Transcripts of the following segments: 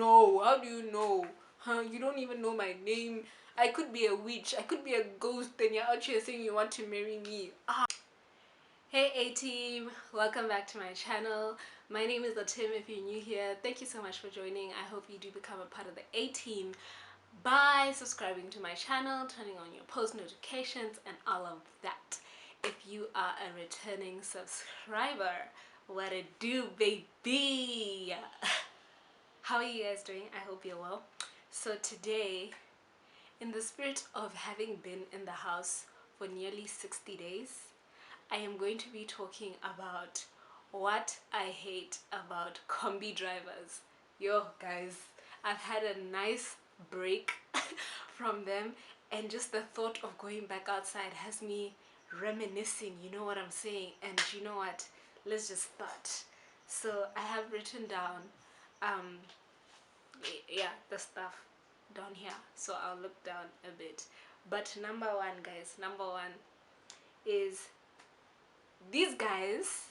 know? How do you know? Huh? You don't even know my name. I could be a witch. I could be a ghost. And you're out here saying you want to marry me. Ah. Hey A-Team, welcome back to my channel. My name is Atim. If you're new here, thank you so much for joining. I hope you do become a part of the A-Team by subscribing to my channel, turning on your post notifications and all of that. If you are a returning subscriber, what it do, baby? How are you guys doing? I hope you're well. So today, in the spirit of having been in the house for nearly 60 days, I am going to be talking about what I hate about combi drivers. Yo guys, I've had a nice break from them, and just the thought of going back outside has me reminiscing, you know what I'm saying? And you know what, let's just start. So I have written down yeah, the stuff down here, so I'll look down a bit. But number one, guys, number one is these guys,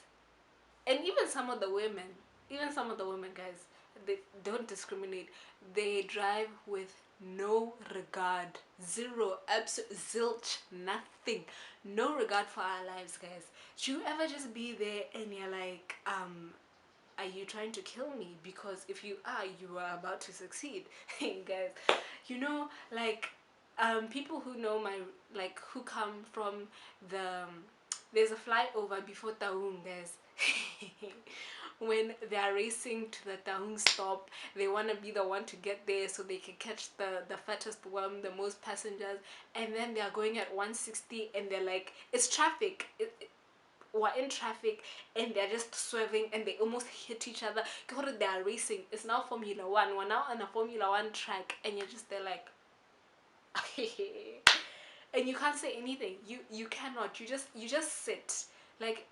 and even some of the women, guys, they don't discriminate. They drive with no regard, zero, absolute, zilch, nothing, no regard for our lives, guys. Do you ever just be there and you're like, are you trying to kill me? Because if you are, you are about to succeed. Guys, you know, like people who know my, like, who come from the there's a flyover before Taung, guys. When they are racing to the Taung stop, they want to be the one to get there so they can catch the fattest one, the most passengers, and then they are going at 160 and they're like, it's traffic, we're in traffic, and they're just swerving and they almost hit each other. They are racing. It's now Formula One. We're now on a Formula One track, and you're just there like and you can't say anything. You cannot. You just sit. Like,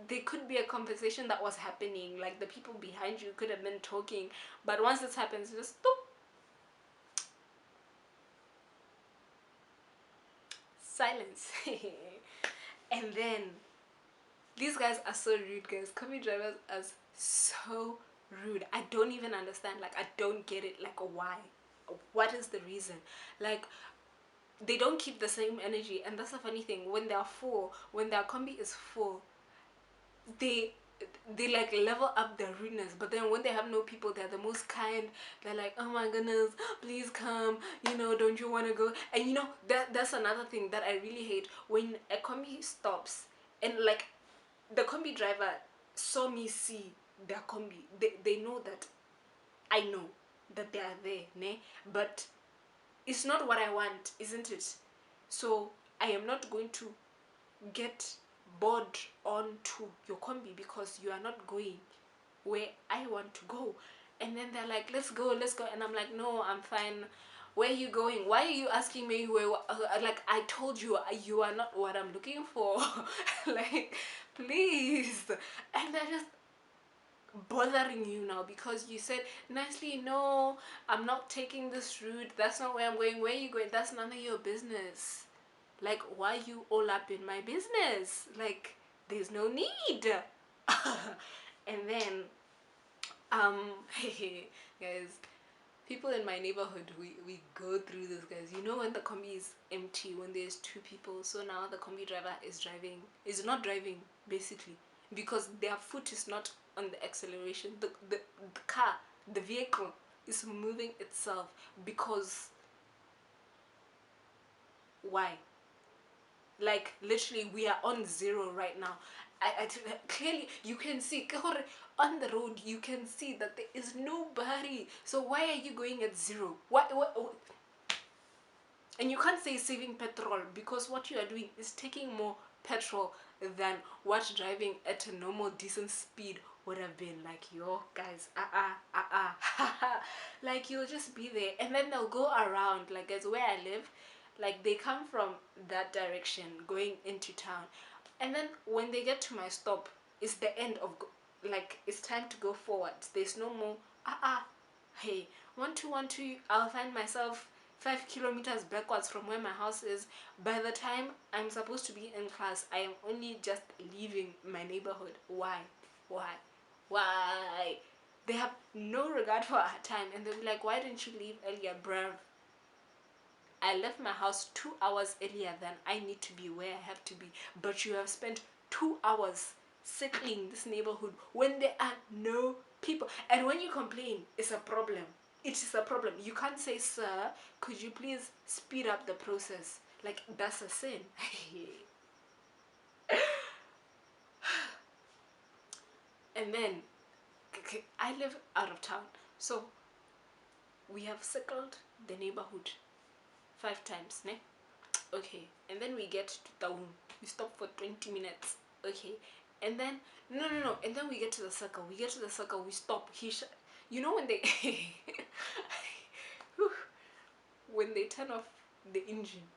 there could be a conversation that was happening, like the people behind you could have been talking, but once this happens, just boop, silence. And then these guys are so rude, guys. Combi drivers are so rude. I don't even understand. Like, I don't get it. Like, why? What is the reason? Like, they don't keep the same energy. And that's the funny thing. When they're full, when their combi is full, they like level up their rudeness. But then when they have no people, they're the most kind. They're like, oh my goodness, please come, you know, don't you want to go? And you know, that's another thing that I really hate. When a combi stops and like the combi driver saw me see their combi, they know that I know that they are there, ne? But it's not what I want, isn't it? So I am not going to get bored onto your combi because you are not going where I want to go. And then they're like, let's go, and I'm like, no, I'm fine. Where are you going? Why are you asking me where? Like, I told you, you are not what I'm looking for. Like, please. And they're just bothering you now because you said nicely, no, I'm not taking this route, that's not where I'm going. Where are you going? That's none of your business. Like, why are you all up in my business? Like, there's no need. And then guys, people in my neighborhood, we go through this, guys. You know, when the combi is empty, when there's two people, so now the combi driver is not driving basically, because their foot is not on the acceleration. The car, the vehicle is moving itself. Because why? Like, literally, we are on zero right now. Clearly you can see on the road, you can see that there is nobody. So why are you going at zero? What? And you can't say saving petrol, because what you are doing is taking more petrol than what driving at a normal decent speed would have been. Like, yo guys, like, you'll just be there, and then they'll go around. Like, guys, where I live, like, they come from that direction going into town, and then when they get to my stop, it's the end of like, it's time to go forward. There's no more hey, 1 2 1 2. I'll find myself 5 kilometers backwards from where my house is. By the time I'm supposed to be in class, I am only just leaving my neighborhood. Why? They have no regard for our time, and they'll be like, why didn't you leave earlier, bruh? I left my house 2 hours earlier than I need to be where I have to be, but you have spent 2 hours circling this neighborhood when there are no people. And when you complain, it's a problem. It is a problem. You can't say, sir, could you please speed up the process? Like, that's a sin. And then, I live out of town, so we have circled the neighborhood 5 times, ne? Okay, and then we get to town. We stop for 20 minutes. Okay, and then no, and then we get to the circle. We get to the circle. We stop. You know when they when they turn off the engine,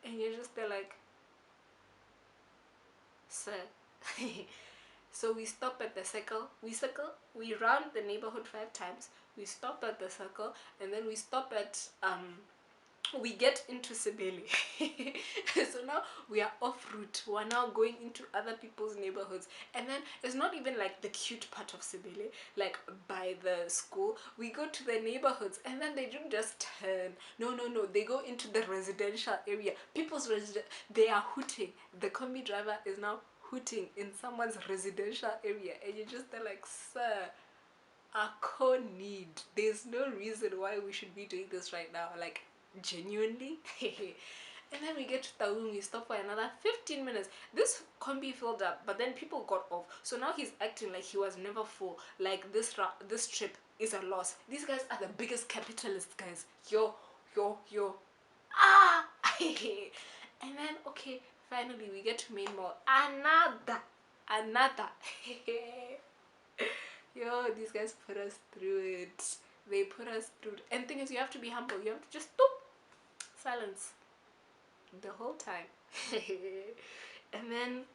and you're just there like, sir. So we stop at the circle. We circle. We round the neighborhood 5 times. We stop at the circle, and then we stop at we get into Sibele. So now we are off route. We're now going into other people's neighborhoods, and then it's not even like the cute part of Sibele, like by the school. We go to the neighborhoods, and then they don't just turn. No, they go into the residential area. People's they are hooting. The combi driver is now hooting in someone's residential area, and you're just there like, sir, our core need. There's no reason why we should be doing this right now. Like, genuinely. And then we get to Taung, we stop for another 15 minutes. This combi filled up, but then people got off. So now he's acting like he was never full. Like this trip is a loss. These guys are the biggest capitalists, guys. Yo. Ah! And then, okay, finally we get to main mall. Another. Yo, these guys put us through it. They put us through it. And thing is, you have to be humble. You have to just silence the whole time. And then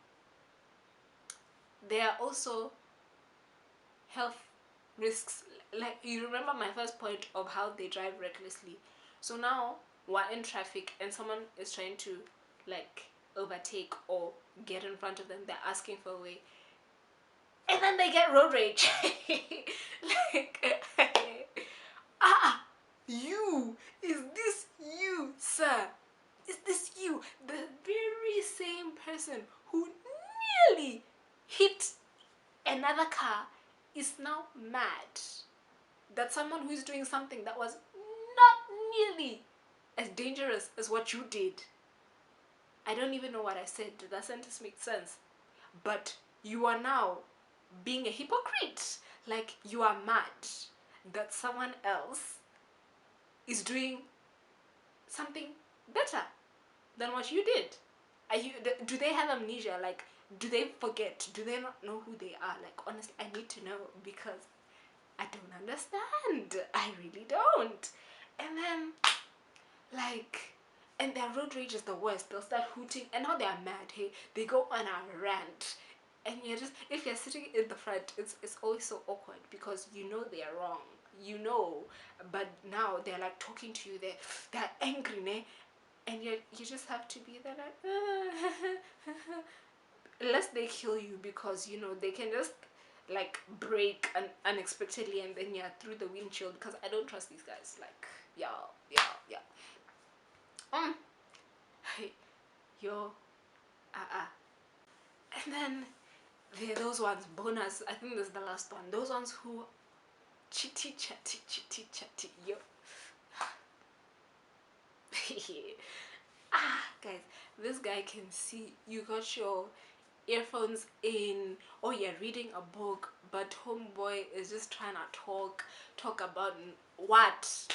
there are also health risks. Like, you remember my first point of how they drive recklessly. So now we're in traffic and someone is trying to like overtake or get in front of them. They're asking for a way, and then they get road rage. Like, you, is this you, sir? Is this you? The very same person who nearly hit another car is now mad that someone who is doing something that was not nearly as dangerous as what you did. I don't even know what I said. Did that sentence make sense? But you are now being a hypocrite. Like, you are mad that someone else is doing something better than what you did. Do they have amnesia? Like, do they forget? Do they not know who they are? Like, honestly, I need to know, because I don't understand. I really don't. And then, like, and their road rage is the worst. They'll start hooting, and now they're mad. Hey, they go on a rant, and you're just, if you're sitting in the front, it's always so awkward, because you know they are wrong, you know, but now they're like talking to you. They're angry, ne? And you just have to be there like, unless they kill you, because you know they can just like break unexpectedly, and then you're through the windshield. Because I don't trust these guys. Like, yeah. Hey, yo, and then there are those ones, bonus, I think this is the last one, those ones who chitty chatty, yo. Guys, this guy can see you got your earphones in, or you're reading a book, but homeboy is just trying to talk about what,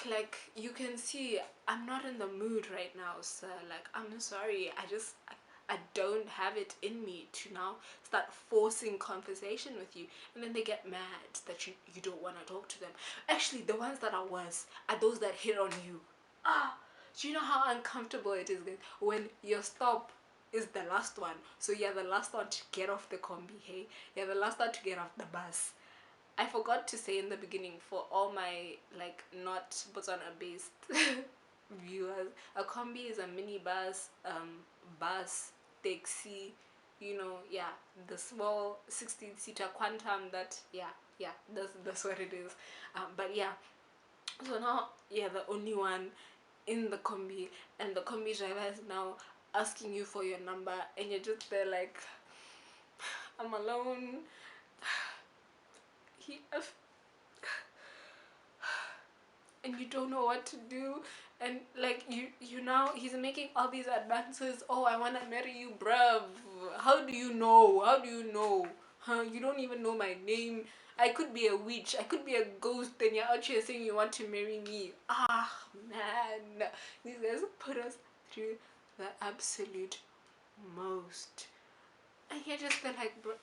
like you can see I'm not in the mood right now, sir. Like, I'm sorry, I don't have it in me to now start forcing conversation with you. And then they get mad that you don't want to talk to them. Actually, the ones that are worse are those that hit on you. Do you know how uncomfortable it is, guys, when your stop is the last one? So you're the last one to get off the combi, hey? You're the last one to get off the bus. I forgot to say in the beginning, for all my like not Botswana based viewers, a combi is a minibus, bus, taxi, you know, yeah, the small 16-seater Quantum that, yeah, that's what it is. But yeah, so now, yeah, the only one in the combi, and the combi driver is now asking you for your number, and you're just there like, I'm alone. He and you don't know what to do, and like you now he's making all these advances. Oh, I want to marry you, bruv. How do you know, huh? You don't even know my name. I could be a witch, I could be a ghost, and you're out here saying you want to marry me. Ah, man, these guys put us through the absolute most. And you're just there like, bro,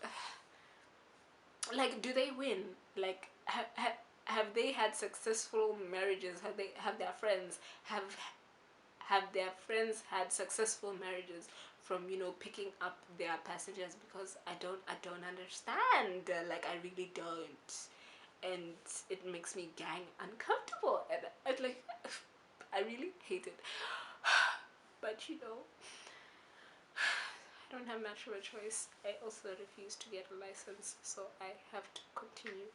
like, do they win? Like, have they had successful marriages? Have their friends have their friends had successful marriages from, you know, picking up their passengers? Because I don't understand. Like, I really don't, and it makes me gang uncomfortable, and I like I really hate it. But you know, I don't have much of a choice. I also refuse to get a license, so I have to continue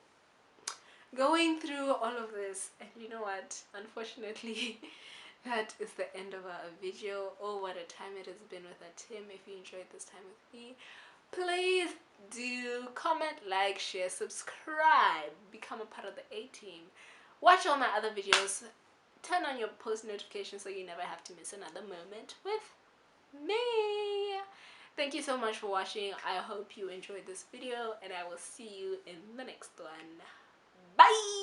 going through all of this. And you know what, unfortunately, that is the end of our video. Oh, what a time it has been with a Tim. If you enjoyed this time with me, please do comment, like, share, subscribe, become a part of the A team, watch all my other videos, turn on your post notifications so you never have to miss another moment with me. Thank you so much for watching. I hope you enjoyed this video, and I will see you in the next one. Bye.